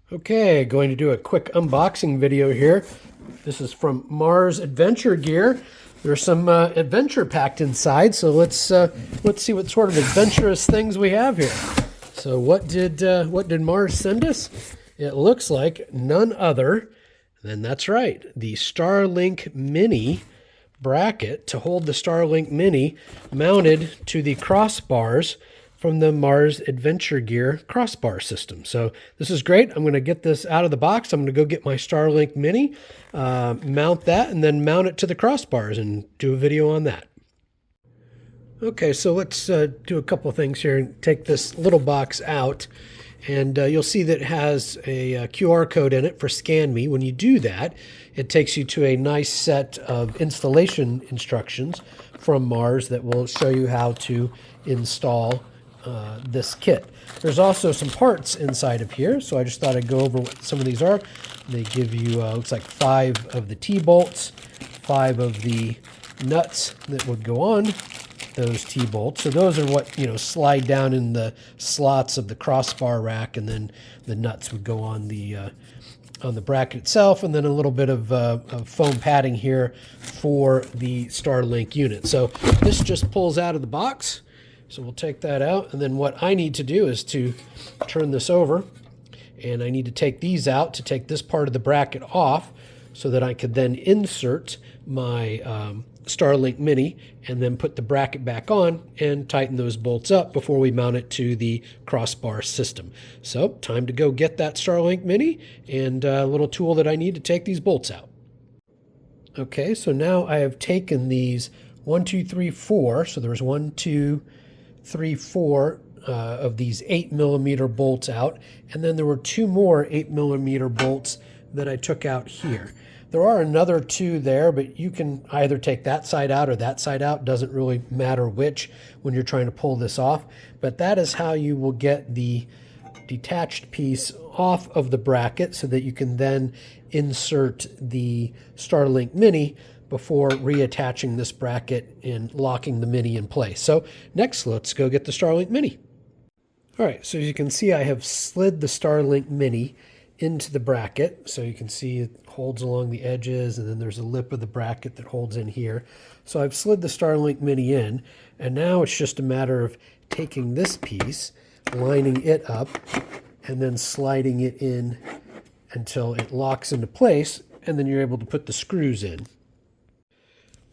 Okay, going to do a quick unboxing video here. This is from Mars Adventure Gear. There's some adventure packed inside, so let's see what sort of adventurous things we have here. So what did Mars send us? It looks like none other than, that's right, the Starlink Mini bracket to hold the Starlink Mini mounted to the crossbars from the Mars Adventure Gear crossbar system. So this is great. I'm going to get this out of the box. I'm going to go get my Starlink Mini, mount that, and then mount it to the crossbars and do a video on that. Okay, so let's do a couple things here and take this little box out. And you'll see that it has a QR code in it for Scan Me. When you do that, it takes you to a nice set of installation instructions from Mars that will show you how to install this kit. There's also some parts inside of here, so I just thought I'd go over what some of these are. They give you, looks like 5 of the T-bolts, 5 of the nuts that would go on those T-bolts. So those are what, slide down in the slots of the crossbar rack, and then the nuts would go on the bracket itself, and then a little bit of foam padding here for the Starlink unit. So this just pulls out of the box. So we'll take that out, and then what I need to do is to turn this over, and I need to take these out to take this part of the bracket off so that I could then insert my Starlink Mini and then put the bracket back on and tighten those bolts up before we mount it to the crossbar system. So time to go get that Starlink Mini and a little tool that I need to take these bolts out. Okay, so now I have taken these 1, 2, 3, 4. So there's 1, 2, 3, 4 of these 8mm bolts out, and then there were 2 more 8mm bolts that I took out here. There are another 2 there, but you can either take that side out or that side out. Doesn't really matter which when you're trying to pull this off, but that is how you will get the detached piece off of the bracket so that you can then insert the Starlink Mini before reattaching this bracket and locking the Mini in place. So next, let's go get the Starlink Mini. All right, so as you can see, I have slid the Starlink Mini into the bracket. So you can see it holds along the edges, and then there's a lip of the bracket that holds in here. So I've slid the Starlink Mini in, and now it's just a matter of taking this piece, lining it up, and then sliding it in until it locks into place, and then you're able to put the screws in.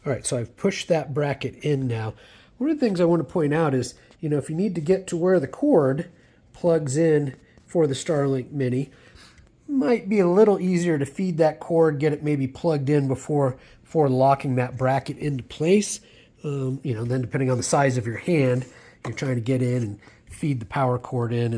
All right, so I've pushed that bracket in now. One of the things I want to point out is, if you need to get to where the cord plugs in for the Starlink Mini, might be a little easier to feed that cord, get it maybe plugged in before locking that bracket into place. Then depending on the size of your hand, you're trying to get in and feed the power cord in,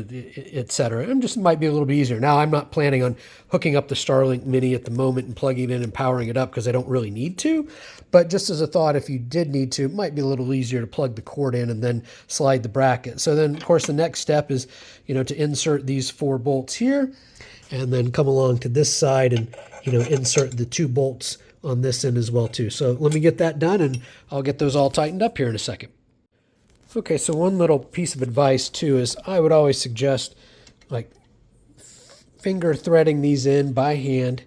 etc. It just might be a little bit easier. Now, I'm not planning on hooking up the Starlink Mini at the moment and plugging it in and powering it up because I don't really need to. But just as a thought, if you did need to, it might be a little easier to plug the cord in and then slide the bracket. So then, of course, the next step is, to insert these 4 bolts here and then come along to this side and, insert the 2 bolts on this end as well, too. So let me get that done, and I'll get those all tightened up here in a second. Okay, so one little piece of advice too is I would always suggest finger threading these in by hand,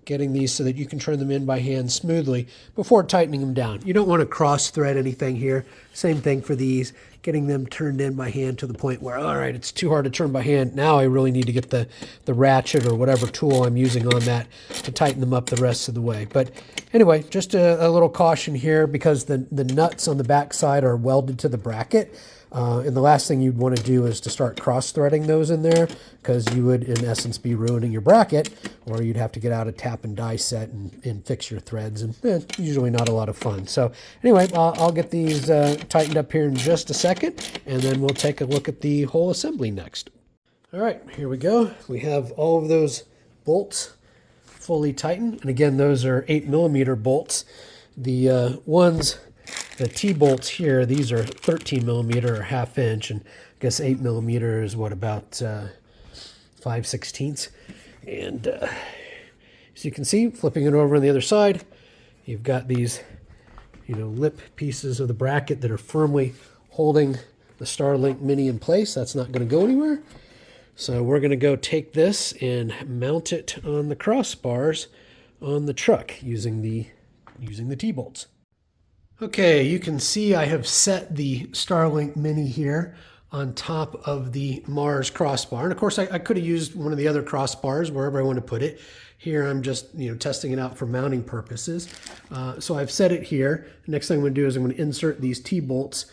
getting these so that you can turn them in by hand smoothly before tightening them down. You don't want to cross thread anything here. Same thing for these, getting them turned in by hand to the point where, all right, it's too hard to turn by hand. Now I really need to get the ratchet or whatever tool I'm using on that to tighten them up the rest of the way. But anyway, just a little caution here because the nuts on the back side are welded to the bracket. And the last thing you'd want to do is to start cross-threading those in there because you would, in essence, be ruining your bracket, or you'd have to get out a tap and die set and fix your threads, and usually not a lot of fun. So anyway, I'll get these tightened up here in just a second, and then we'll take a look at the whole assembly next. All right, here we go. We have all of those bolts fully tightened, and again, those are 8mm bolts. The T-bolts here, these are 13mm or 1/2 inch, and I guess 8mm is what, about 5/16. And as you can see, flipping it over on the other side, you've got these, lip pieces of the bracket that are firmly holding the Starlink Mini in place. That's not going to go anywhere. So we're going to go take this and mount it on the crossbars on the truck using the T-bolts. Okay, you can see I have set the Starlink Mini here on top of the Mars crossbar. And of course, I could have used one of the other crossbars wherever I want to put it. Here, I'm just testing it out for mounting purposes. So I've set it here. Next thing I'm going to do is I'm going to insert these T-bolts,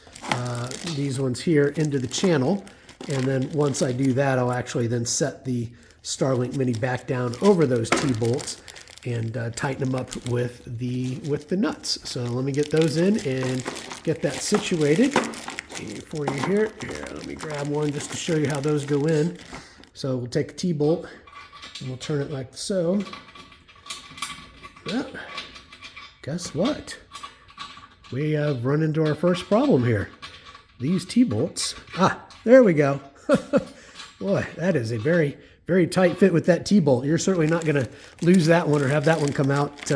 these ones here, into the channel. And then once I do that, I'll actually then set the Starlink Mini back down over those T-bolts and tighten them up with the nuts. So let me get those in and get that situated for you here. Here, let me grab one just to show you how those go in. So we'll take a T-bolt and we'll turn it like so. Well, guess what? We have run into our first problem here. These T-bolts. There we go. Boy, that is a very, very tight fit with that T-bolt. You're certainly not going to lose that one or have that one come out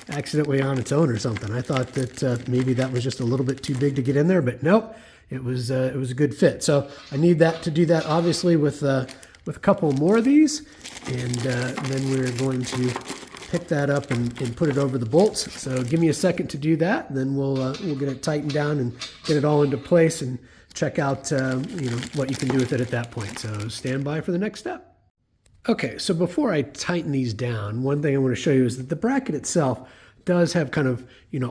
accidentally on its own or something. I thought that maybe that was just a little bit too big to get in there, but nope, it was a good fit. So I need that to do that, obviously, with a couple more of these, and then we're going to pick that up and put it over the bolts. So give me a second to do that, and then we'll get it tightened down and get it all into place and check out what you can do with it at that point. So stand by for the next step. Okay, so before I tighten these down, one thing I want to show you is that the bracket itself does have kind of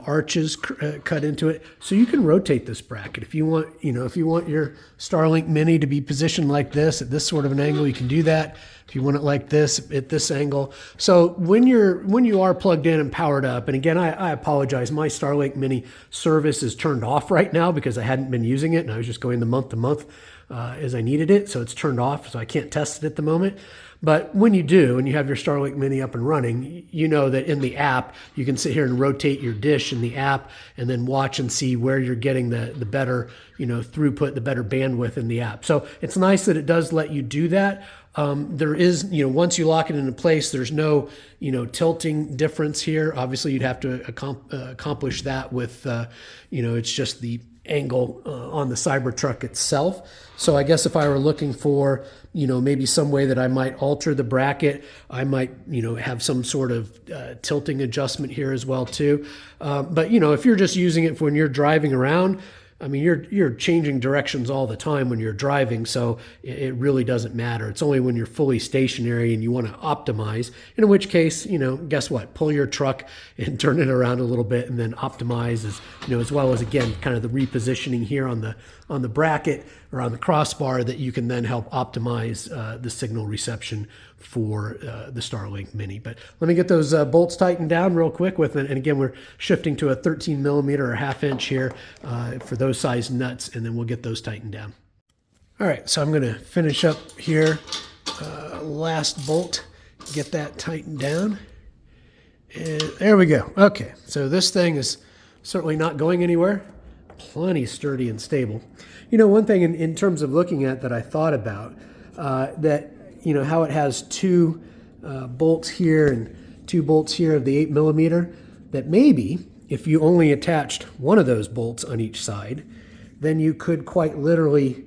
arches cut into it, so you can rotate this bracket if you want. If you want your Starlink Mini to be positioned like this at this sort of an angle, you can do that. If you want it like this at this angle. So when you are plugged in and powered up, and again, I apologize, my Starlink Mini service is turned off right now because I hadn't been using it and I was just going the month to month as I needed it, so it's turned off, so I can't test it at the moment. But when you do, and you have your Starlink Mini up and running, you know that in the app, you can sit here and rotate your dish in the app and then watch and see where you're getting the better, throughput, the better bandwidth in the app. So it's nice that it does let you do that. There is, once you lock it into place, there's no, tilting difference here. Obviously, you'd have to accomplish that with, it's just the angle on the Cybertruck itself. So I guess if I were looking for, maybe some way that I might alter the bracket, I might, have some sort of tilting adjustment here as well too. But if you're just using it for when you're driving around, I mean, you're changing directions all the time when you're driving, so it really doesn't matter. It's only when you're fully stationary and you want to optimize, in which case, guess what? Pull your truck and turn it around a little bit and then optimize as well as, again, kind of the repositioning here on the bracket or on the crossbar that you can then help optimize the signal reception for the Starlink Mini. But let me get those bolts tightened down real quick with it. And again, we're shifting to a 13 millimeter or ½ inch here for those size nuts, and then we'll get those tightened down. All right, so I'm going to finish up here. Last bolt, get that tightened down. And there we go. Okay, so this thing is certainly not going anywhere. Plenty sturdy and stable. One thing in terms of looking at that I thought about, that how it has two bolts here and two bolts here of the 8 millimeter, that maybe if you only attached one of those bolts on each side, then you could quite literally,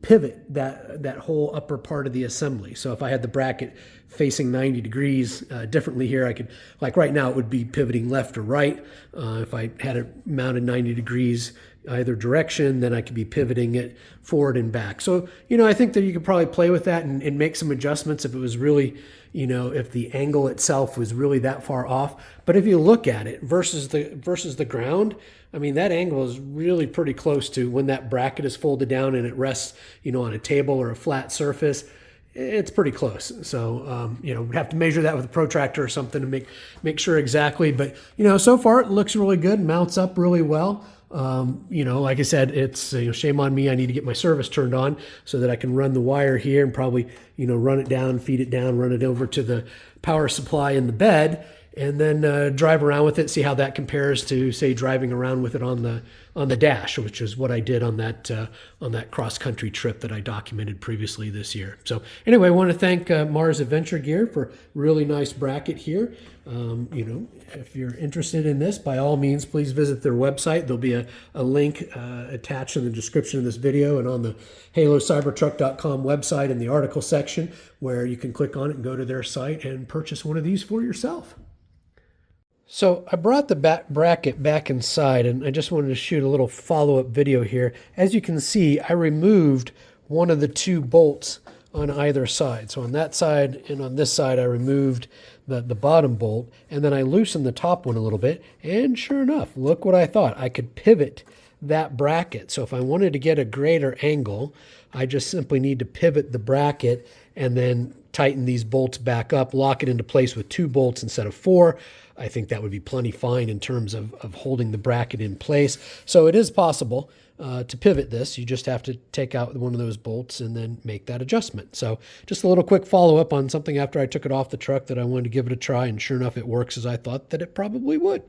pivot that whole upper part of the assembly. So if I had the bracket facing 90 degrees differently here, I could, like right now, it would be pivoting left or right. If I had it mounted 90 degrees either direction, then I could be pivoting it forward and back. So, I think that you could probably play with that and make some adjustments if it was really, if the angle itself was really that far off. But if you look at it versus the ground, I mean, that angle is really pretty close to when that bracket is folded down and it rests, on a table or a flat surface. It's pretty close. So, we have to measure that with a protractor or something to make sure exactly. But, so far it looks really good, mounts up really well. Like I said, it's shame on me. I need to get my service turned on so that I can run the wire here and probably, run it down, feed it down, run it over to the power supply in the bed, and then drive around with it, see how that compares to, say, driving around with it on the dash, which is what I did on that cross-country trip that I documented previously this year. So anyway, I want to thank Mars Adventure Gear for really nice bracket here. If you're interested in this, by all means, please visit their website. There'll be a link attached in the description of this video and on the halocybertruck.com website in the article section, where you can click on it and go to their site and purchase one of these for yourself. So I brought the bracket back inside, and I just wanted to shoot a little follow-up video here. As you can see, I removed one of the two bolts on either side. So on that side and on this side, I removed the bottom bolt, and then I loosened the top one a little bit, and sure enough, look what I thought. I could pivot that bracket. So if I wanted to get a greater angle, I just simply need to pivot the bracket and then tighten these bolts back up, lock it into place with 2 bolts instead of 4. I think that would be plenty fine in terms of holding the bracket in place. So it is possible to pivot this. You just have to take out one of those bolts and then make that adjustment. So just a little quick follow-up on something after I took it off the truck that I wanted to give it a try, and sure enough, it works as I thought that it probably would.